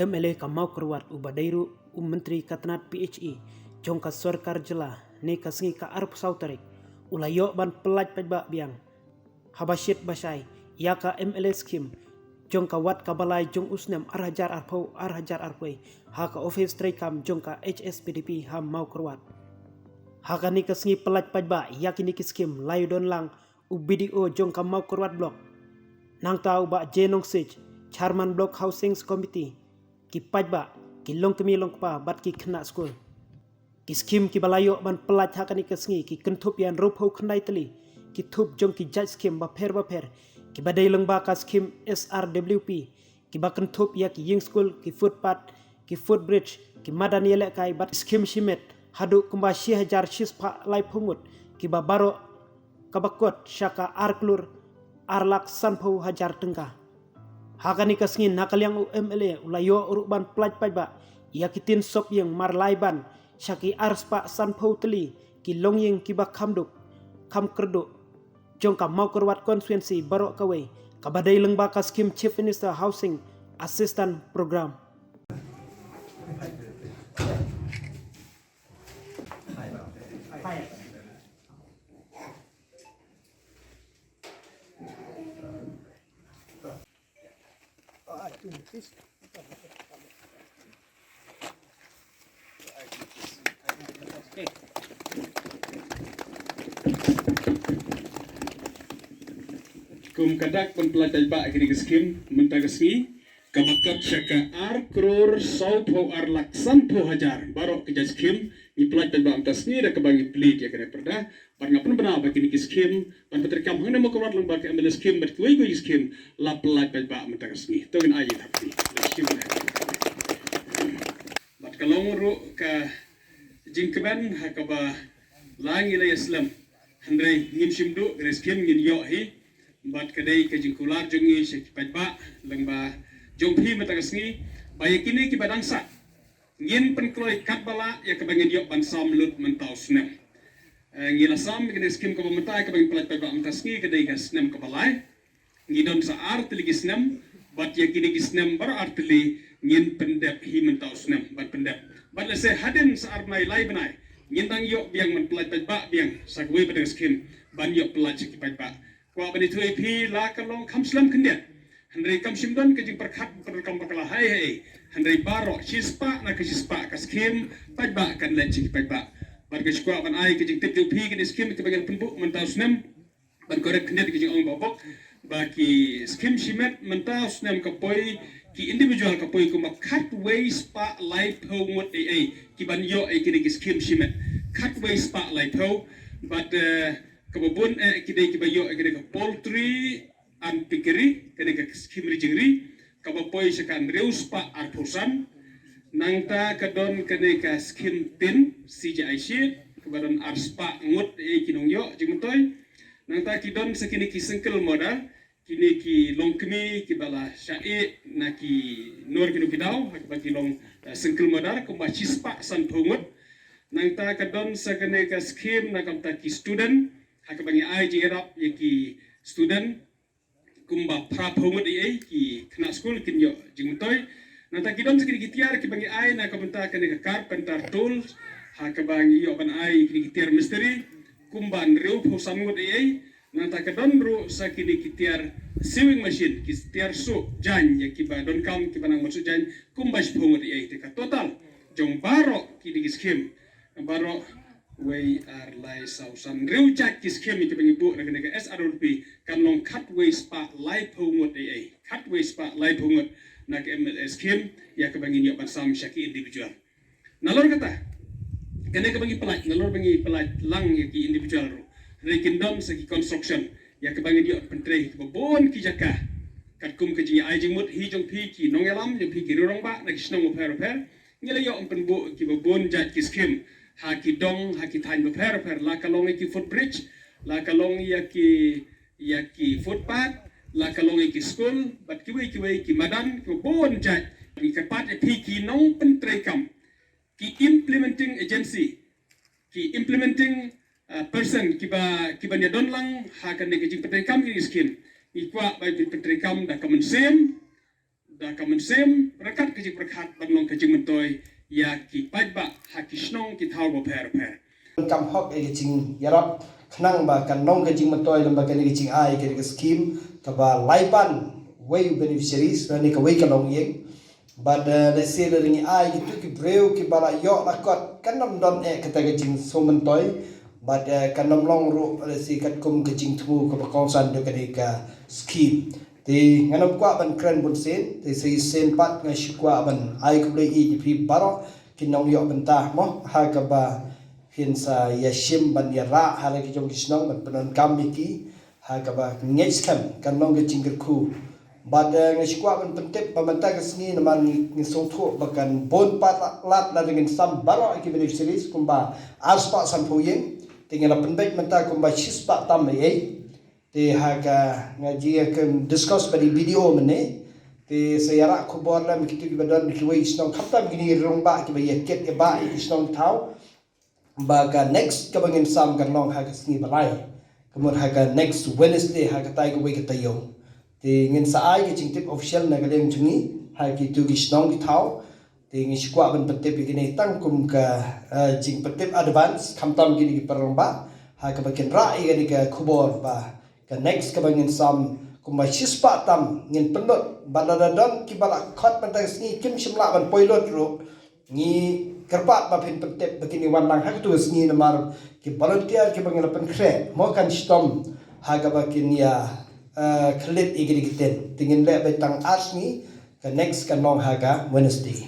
UMLA ka mau keruat ubadairu menteri katanat PHE jongka sorkar jela ne kasengi ka arp sauterik ulayo ban pelaj pajba biang habashit basai ya ka MLA skim jongka wat kabalai jong usnem arhajar arpoi haka office trekam jongka HSPDP ham mau keruat haka ni kasengi pelaj pajba yakini kiskim layu don lang BDO jongka mau keruat blok nang tau ba jenong sej Chairman Block Housing Committee ki pajba ki long kemi long pa bat ki kena school ki skim ki balayo ban pelaj hakani kesngi ki kentup yan ropo khnai teli ki thup jong ki judge skim ba pher ki badai long ba ka skim SRWP ki ba kentup ya ki ying school ki footpath ki footbridge ki madani ele kai bat skim shimet hadu kumba 1000 shispa lai pungut ki ba baro kabakot syaka arklur arlak sanpau hajar tengka hakani kasngin nakaliang UMLA ulayo uruban pelaj pajba yakitin sop yang marlaiban syaki arspa sanpau teli ki longyeng kiba kamduk kam kerduk jongka mau kerwat konstituensi barok kawe kabadai lengba ka skim chief minister housing assistant program Kum kadak penpelajai ba kini skim mentagasngi kabakat syaka ar kror saupo ar laksan po hajar barok ke skim ni pelajai ba antasni da kebangi pelit ya kena perda par ngapun benar ba kini skim pan petrikam hana mo kawat lang ba ke ambil skim ber kuai skim la pelajai ba mentagasngi to gen ayi tapi skim bat kalong ro ka jingkeban hakaba langi la islam handai ngin simdu skim ngin yo hi bat kadai ke jingkular jongi sekipajba lengba jongpi matagasngi bayakini ki badangsa ngin penkloi katbala ya kebangen yok bansam lut mentau snem ngila sam ngin skim ko metai kebangen pelat pajba mentasngi kadai ka snem kabalai ngidon sa artli ki snem bat yakini ki snem bar artli ngin pendep hi mentau snem bat pendep bat lese hadin sa arnai lai benai ngin tang yok biang men pelat pajba biang sakwe badang skim ban yok pelat sekipajba kwa bani tuai pi la kalong kamslam kendet handai kamsimdon ke jing perkat perkam bakala hai handai baro chispa na ke chispa ka skim pajba kan lan cik pajba barga skwa ban ai ke jing tip pi ke skim ke bagian penbuk mentau snem ban korek kendet ke jing ong babok baki skim shimet mentau snem ka poi ki individual ka poi ko cut way spa life ho ngot ki ban yo ke skim shimet cut way spa life ho but kababon kidai kibayo kidai ka poultry and piggery kidai ka skimri jingri kabapoy sa kan reus pa arpusan nangta kadon kidai ka skim tin CJIC kabadon arspa ngut kinongyo jingtoy nangta kidon sa kini ki sengkel moda kini ki longkmi ki bala syai na ki nor kinu kidaw bagi long sengkel moda kumba chispa san pungut nangta kadon sa kini ka skim na kamta ki student hakabangi ai jerap yaki student kumba prapomut ki kena school kinyo jingtoy nanta kidon sekini kitiar kibangi ai na kabenta kene carpenter tools hakabangi yo ban ai kini kitiar misteri kumba nreu posamut nanta kadon ru sakini kitiar sewing machine kitiar so jan yaki ba don kam kibanang maksud jan kumba spomut teka total jong baro kini skim baro way are lai sausan reu chat kis kemi ke bengibu na kena SRP kan long cut way spa lai pungut cut way spa lai pungut na ke MLS kim ya ke bangin yo bansam syaki individual nalor kata kena ke bangi pelaj nalor bangi pelaj lang ya ki individual ro rekindom segi construction ya ke bangin yo pentrei ke bon ki jaka kat kum ke ji ai jingmut hi jong pi ki nongelam jong pi ki rong ba na ki snong per ngela yo penbu ki bon jat kis kim haki dong haki tan per la kalong ki footbridge la kalong ki footpath la kalong ki school bat kiwe ki madan ko bon jat ki kapat pi ki nong pentrekam ki implementing agency ki implementing person ki ba nya don lang hakan ne ki pentrekam ki skin ikwa by pentrekam da common same da ka mensem rakat ke jing rakat banglong ke jing mentoy ya ki pajba hakisnong ki thau bo pher kam hok e jing yarap khnang ba kan nong ke jing mentoy lamba ke jing ai ke scheme ka ba laipan way beneficiaries ni ka way ka long yeng but let's say the ring ai gitu ki breu ki bala yo lakot kan nam don e kata ke jing so mentoy but kan nam long ru let's say kat kum ke jing thu ka ba kongsan de ka scheme thì ngày hôm qua ban kren bun sen thì xây sen pat ngày qua ban ai cũng lấy ý thì baro khi nông nghiệp ban ta mo hai cái ba hiện sa yashim ban yara hai cái trong cái nông ban ban kamiki hai cái ba ngay xem kan nông cái chính cái khu but ngày qua ban pentep ban ta cái sini naman ni song thu bakan bon pat lat na dengan sam baro cái beneficiaries kumba aspa sampuyen tinggal pendek menta kumba chispa tam thì haga ngaji akan discuss pada video mene thì saya rak kubor lam kita di badan di way isnong khatam gini romba ki bay ket ke ba isnong thau baga next kabangin sam kan long haga sni balai kemudian haga next Wednesday haga tai ko way katayo thì ngin sa ai ki jingtip official na galeng jungi haga tu ki isnong ki thau thì ngi skwa ban patip gini tang kum ka jing patip advance khatam gini ki paromba haga bakin rai gani ka kubor ba ke next kabangin sam kumba chispa tam ngin pendot badadadon ki bala khot pantai sni kim shimla ban poilot ro ngi kerpat ba pin pentep begini wanlang hak tu sni namar ki volunteer ki bangin pen kre mo kan stom haga bakin ya klit igri giten tingin le betang asni ke next kan long haga Wednesday